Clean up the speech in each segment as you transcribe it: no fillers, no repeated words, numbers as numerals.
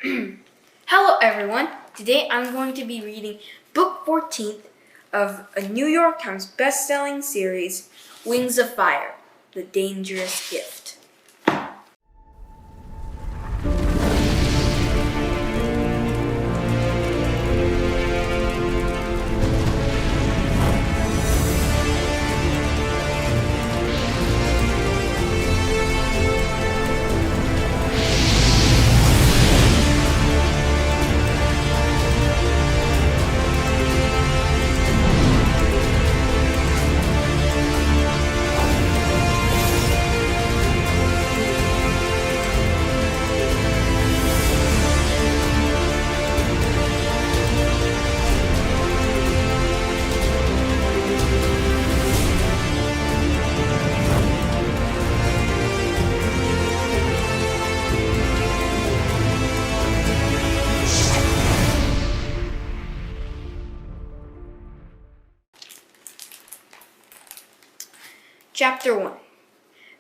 Hello everyone, today I'm going to be reading book 14 of a New York Times best-selling series, Wings of Fire, The Dangerous Gift. Chapter 1.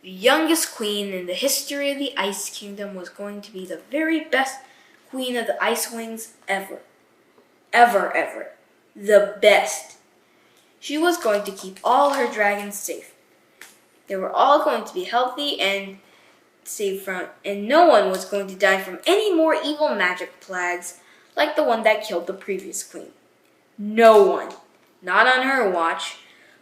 The youngest queen in the history of the Ice Kingdom was going to be the very best queen of the Ice Wings ever. Ever. The best. She was going to keep all her dragons safe. They were all going to be healthy and safe from, and no one was going to die from any more evil magic plagues like the one that killed the previous queen. No one. Not on her watch.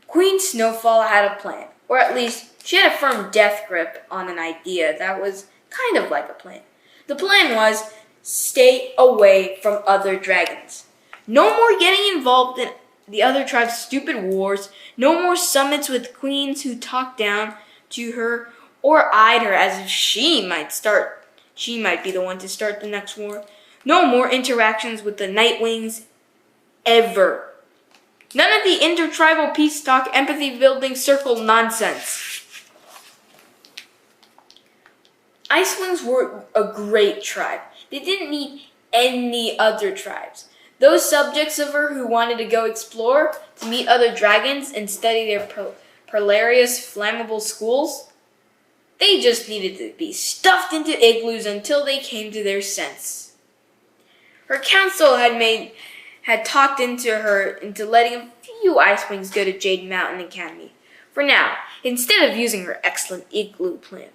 Queen Snowfall had a plan. Or at least, she had a firm death grip on an idea that was kind of like a plan. The plan was, stay away from other dragons. No more getting involved in the other tribe's stupid wars. No more summits with queens who talked down to her or eyed her as if she might be the one to start the next war. No more interactions with the Nightwings ever. None of the intertribal peace talk, empathy-building circle nonsense. Icewings were a great tribe. They didn't need any other tribes. Those subjects of her who wanted to go explore, to meet other dragons and study their hilarious, flammable schools, they just needed to be stuffed into igloos until they came to their sense. Her council had talked into letting a few Icewings go to Jade Mountain Academy. For now, instead of using her excellent igloo plan.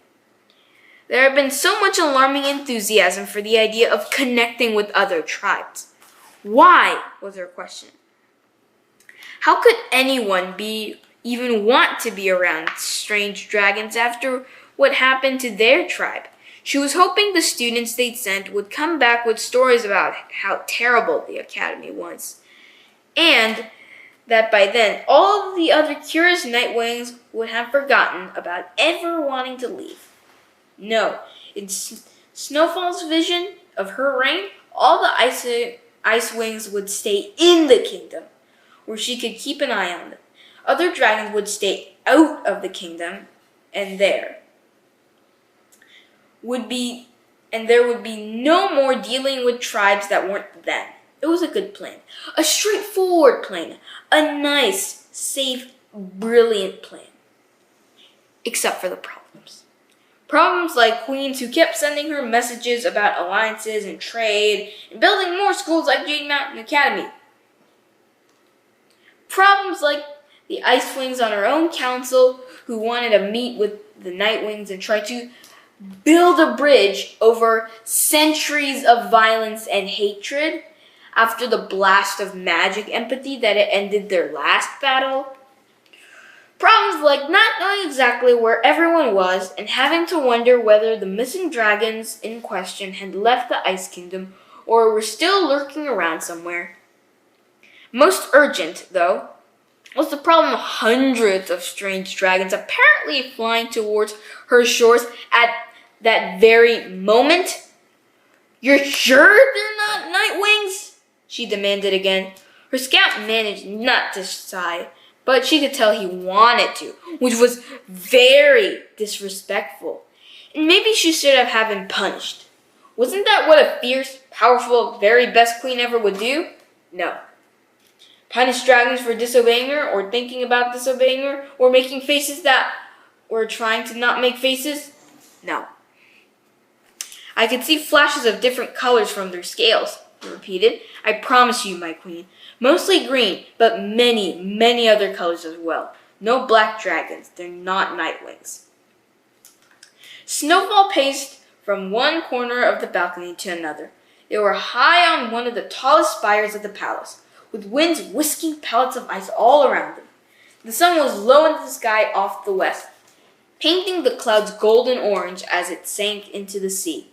There had been so much alarming enthusiasm for the idea of connecting with other tribes. Why, was her question. How could anyone even want to be around strange dragons after what happened to their tribe? She was hoping the students they'd sent would come back with stories about how terrible the academy was. And that by then, all of the other curious Nightwings would have forgotten about ever wanting to leave. No, in Snowfall's vision of her reign, all the Ice Wings would stay in the kingdom, where she could keep an eye on them. Other dragons would stay out of the kingdom, and there would be no more dealing with tribes that weren't them. It was a good plan. A straightforward plan. A nice, safe, brilliant plan. Except for the problems. Problems like queens who kept sending her messages about alliances and trade and building more schools like Jade Mountain Academy. Problems like the Icewings on her own council who wanted to meet with the Nightwings and try to build a bridge over centuries of violence and hatred after the blast of magic empathy that had ended their last battle. Problems like not knowing exactly where everyone was and having to wonder whether the missing dragons in question had left the Ice Kingdom or were still lurking around somewhere. Most urgent, though, was the problem of hundreds of strange dragons apparently flying towards her shores at that very moment. You're sure they're not Nightwings? She demanded again. Her scout managed not to sigh, but she could tell he wanted to, which was very disrespectful. And maybe she should have had him punished. Wasn't that what a fierce, powerful, very best queen ever would do? No. Punish dragons for disobeying her, or thinking about disobeying her, or making faces that were trying to not make faces? No. I could see flashes of different colors from their scales, he repeated. I promise you, my queen. Mostly green, but many, many other colors as well. No black dragons. They're not nightwings. Snowfall paced from one corner of the balcony to another. They were high on one of the tallest spires of the palace, with winds whisking pellets of ice all around them. The sun was low in the sky off the west, painting the clouds golden orange as it sank into the sea.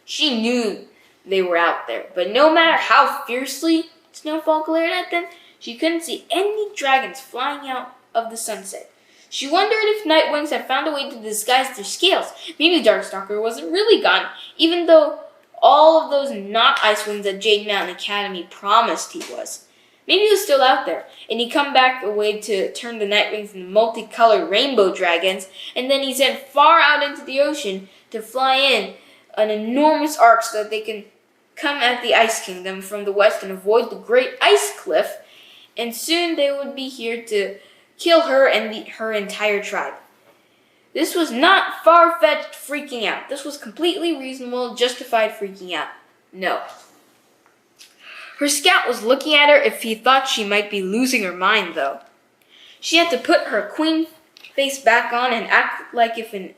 She knew they were out there, but no matter how fiercely Snowfall glared at them, she couldn't see any dragons flying out of the sunset. She wondered if Nightwings had found a way to disguise their scales. Maybe Darkstalker wasn't really gone, even though all of those not Icewings at Jade Mountain Academy promised he was. Maybe he was still out there, and he'd come back a way to turn the Nightwings into multicolored rainbow dragons, and then he sent far out into the ocean to fly in an enormous arc so that they can come at the Ice Kingdom from the west and avoid the Great Ice Cliff, and soon they would be here to kill her and her entire tribe. This was not far-fetched freaking out. This was completely reasonable, justified freaking out. No. Her scout was looking at her if he thought she might be losing her mind, though. She had to put her queen face back on and act like if an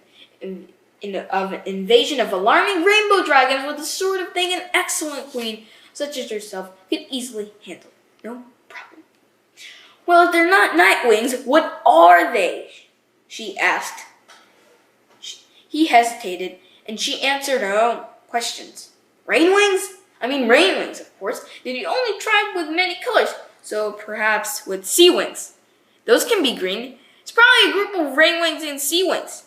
invasion of alarming rainbow dragons was the sort of thing an excellent queen, such as herself, could easily handle. No problem. Well, if they're not Nightwings, what are they? She asked. He hesitated, and she answered her own questions. Rainwings? I mean Rainwings, of course. They're the only tribe with many colors, so perhaps with Sea Wings. Those can be green. It's probably a group of Rainwings and Sea Wings.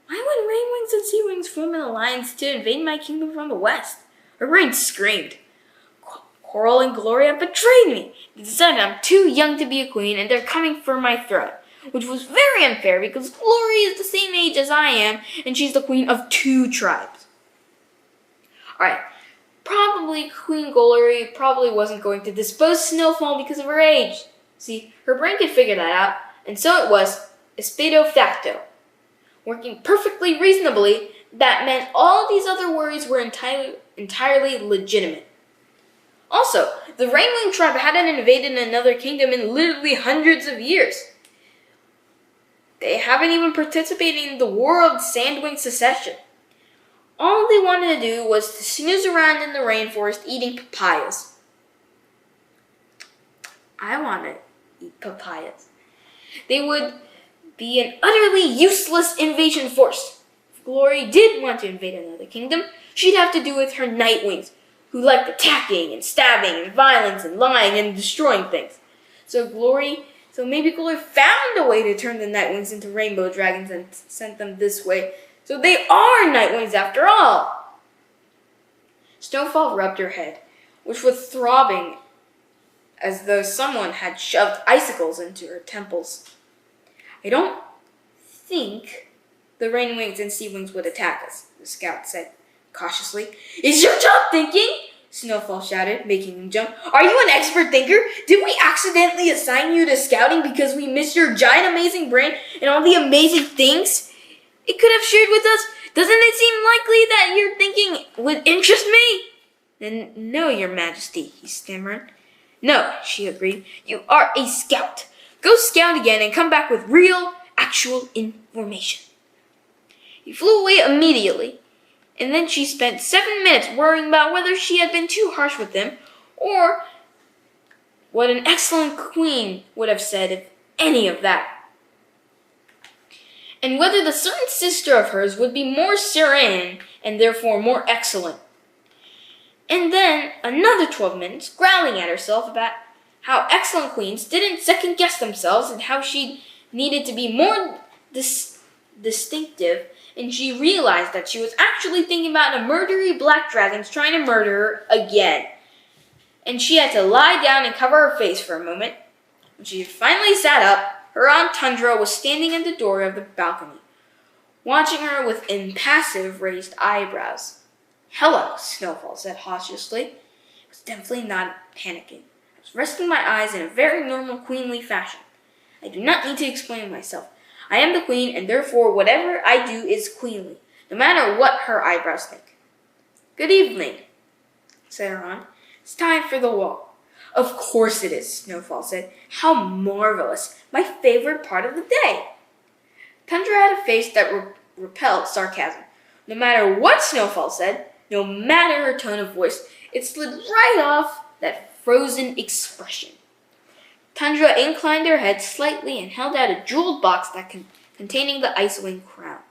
Why would Rainwings and Sea Wings form an alliance to invade my kingdom from the west? Her brain screamed. Coral and Gloria betrayed me. They decided I'm too young to be a queen, and they're coming for my throne. Which was very unfair because Gloria is the same age as I am, and she's the queen of 2 tribes. Alright, probably Queen Gloria probably wasn't going to dispose Snowfall because of her age. See, her brain could figure that out, and so it was, espedo facto. Working perfectly reasonably, that meant all these other worries were entirely legitimate. Also, the Rainwing tribe hadn't invaded another kingdom in literally hundreds of years. They haven't even participated in the War of Sandwing Secession. All they wanted to do was to snooze around in the rainforest eating papayas. I want to eat papayas. They would be an utterly useless invasion force. If Glory did want to invade another kingdom, she'd have to do with her Nightwings, who liked attacking and stabbing and violence and lying and destroying things. So maybe Glory found a way to turn the Nightwings into rainbow dragons and sent them this way. So they are Nightwings after all. Snowfall rubbed her head, which was throbbing as though someone had shoved icicles into her temples. I don't think the Rainwings and Sea Wings would attack us, the scout said cautiously. Is your job thinking? Snowfall shouted, making him jump. Are you an expert thinker? Did we accidentally assign you to scouting because we missed your giant amazing brain and all the amazing things it could have shared with us? Doesn't it seem likely that your thinking would interest me? Then no, your majesty, he stammered. No, she agreed. You are a scout. Go scout again and come back with real, actual information. He flew away immediately. And then she spent 7 minutes worrying about whether she had been too harsh with him, or what an excellent queen would have said if any of that. And whether the certain sister of hers would be more serene and therefore more excellent. And then another 12 minutes growling at herself about how excellent queens didn't second-guess themselves and how she needed to be more distinctive. And she realized that she was actually thinking about the murdery black dragons trying to murder her again. And she had to lie down and cover her face for a moment. When she finally sat up, her Aunt Tundra was standing at the door of the balcony, watching her with impassive raised eyebrows. Hello, Snowfall said cautiously. I was definitely not panicking. I was resting my eyes in a very normal queenly fashion. I do not need to explain myself. I am the queen, and therefore whatever I do is queenly. no matter what her eyebrows think. "Good evening," said her aunt. "It's time for the wall." "Of course it is," Snowfall said. "How marvelous! My favorite part of the day." Tundra had a face that repelled sarcasm. No matter what Snowfall said, no matter her tone of voice, it slid right off that frozen expression. Tundra inclined her head slightly and held out a jeweled box containing the Icewing crown.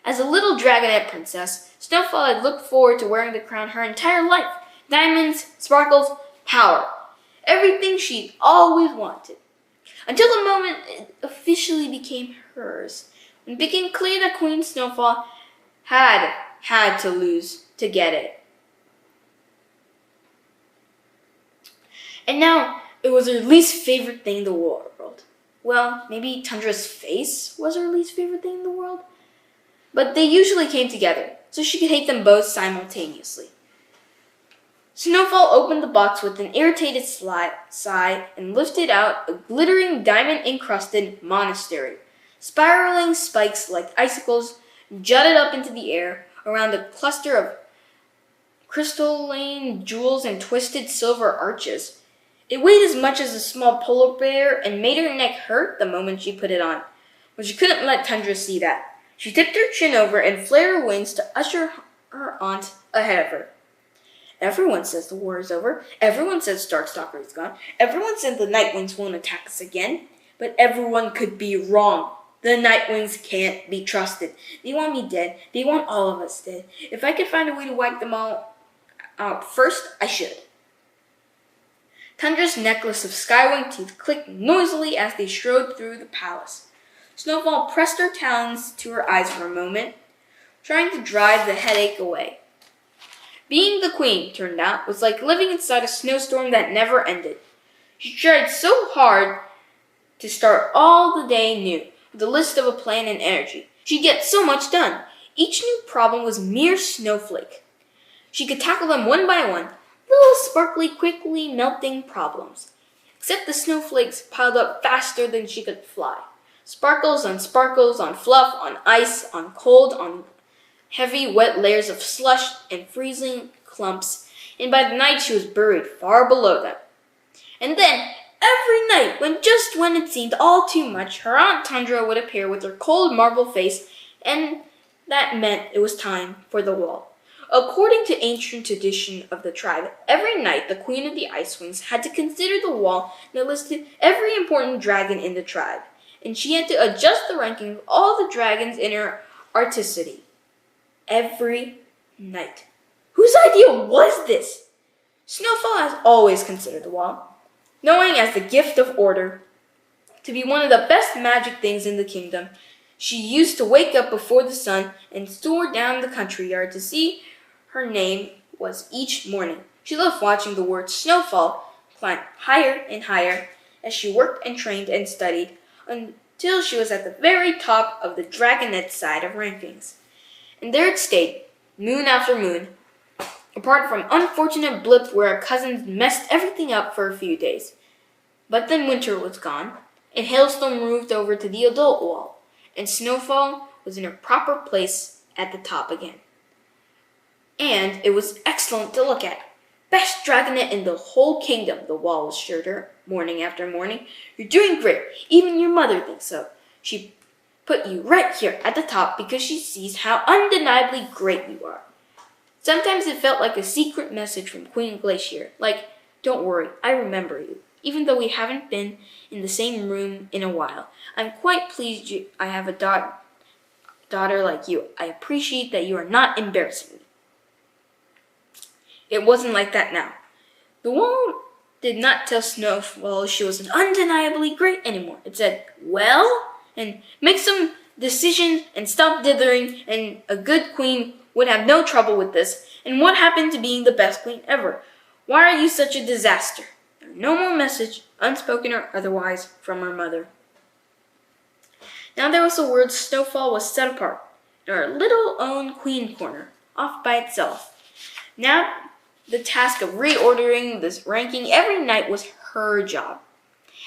As a little dragonette princess, Snowfall had looked forward to wearing the crown her entire life. Diamonds, sparkles, power. Everything she'd always wanted. Until the moment it officially became hers, when it became clear that Queen Snowfall had to lose to get it. And now it was her least favorite thing in the world. Well, maybe Tundra's face was her least favorite thing in the world. But they usually came together, so she could hate them both simultaneously. Snowfall opened the box with an irritated sigh and lifted out a glittering diamond-encrusted monastery. Spiraling spikes like icicles jutted up into the air around a cluster of crystalline jewels and twisted silver arches. It weighed as much as a small polar bear and made her neck hurt the moment she put it on. But she couldn't let Tundra see that. She tipped her chin over and flared her wings to usher her aunt ahead of her. "Everyone says the war is over. Everyone says Darkstalker is gone. Everyone says the Nightwings won't attack us again. But everyone could be wrong. The Nightwings can't be trusted. They want me dead. They want all of us dead. If I could find a way to wipe them all out first, I should." Tundra's necklace of skywing teeth clicked noisily as they strode through the palace. Snowfall pressed her talons to her eyes for a moment, trying to drive the headache away. Being the queen, turned out, was like living inside a snowstorm that never ended. She tried so hard to start all the day new, with a list of a plan and energy. She'd get so much done. Each new problem was mere snowflake. She could tackle them one by one, little sparkly, quickly melting problems. Except the snowflakes piled up faster than she could fly. Sparkles on fluff, on ice, on cold, on heavy, wet layers of slush and freezing clumps, and by the night she was buried far below them. And then, every night, when it seemed all too much, her Aunt Tundra would appear with her cold marble face, and that meant it was time for the wall. According to ancient tradition of the tribe, every night the Queen of the Icewings had to consider the wall that listed every important dragon in the tribe, and she had to adjust the ranking of all the dragons in her articity. Every night. Whose idea was this? Snowfall has always considered the wall, knowing as the gift of order to be one of the best magic things in the kingdom. She used to wake up before the sun and soar down the country yard to see her name was each morning. She loved watching the word Snowfall climb higher and higher as she worked and trained and studied until she was at the very top of the dragonette side of rankings. And there it stayed, moon after moon, apart from unfortunate blips where her cousins messed everything up for a few days. But then winter was gone, and Hailstorm moved over to the adult wall, and Snowfall was in her proper place at the top again. And it was excellent to look at. "Best dragonette in the whole kingdom," the wall assured her, morning after morning. "You're doing great. Even your mother thinks so. She put you right here at the top because she sees how undeniably great you are." Sometimes it felt like a secret message from Queen Glacier, like, "Don't worry, I remember you. Even though we haven't been in the same room in a while, I'm quite pleased I have a daughter like you. I appreciate that you are not embarrassing me." It wasn't like that now. The wall did not tell Snowfall she was undeniably great anymore. It said, "Well," and "make some decisions and stop dithering, and a good queen would have no trouble with this. And what happened to being the best queen ever? Why are you such a disaster?" No more message, unspoken or otherwise, from her mother. Now there was the word Snowfall was set apart, in her little own queen corner, off by itself. Now the task of reordering this ranking every night was her job.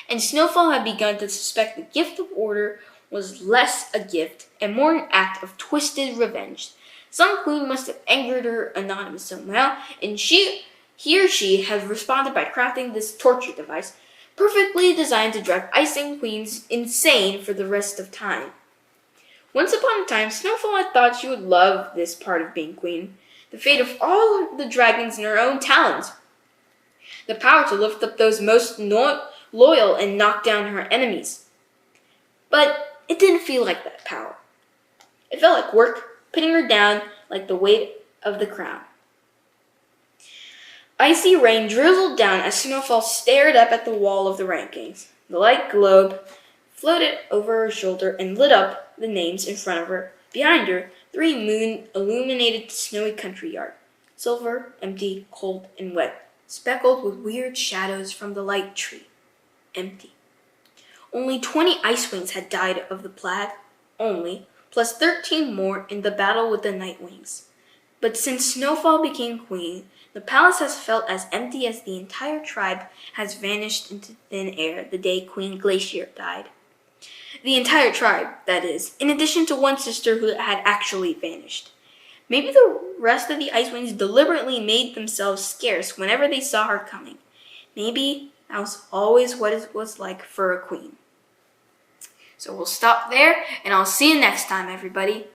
And Snowfall had begun to suspect the gift of order was less a gift and more an act of twisted revenge Some queen must have angered her anonymous somehow, and he or she has responded by crafting this torture device, perfectly designed to drive icing queens insane for the rest of time. Once upon a time, Snowfall had thought she would love this part of being queen, the fate of all the dragons in her own talons, the power to lift up those most loyal and knock down her enemies. But it didn't feel like that power. It felt like work, pinning her down like the weight of the crown. Icy rain drizzled down as Snowfall stared up at the wall of the rankings. The light globe floated over her shoulder and lit up the names in front of her. Behind her, 3 moon illuminated the snowy country yard. Silver, empty, cold, and wet, speckled with weird shadows from the light tree. Empty. Only 20 ice wings had died of the plague. Only, plus 13 more in the battle with the night wings. But since Snowfall became queen, the palace has felt as empty as the entire tribe has vanished into thin air the day Queen Glacier died. The entire tribe, that is, in addition to one sister who had actually vanished. Maybe the rest of the Ice Wings deliberately made themselves scarce whenever they saw her coming. Maybe that was always what it was like for a queen. So we'll stop there, and I'll see you next time, everybody.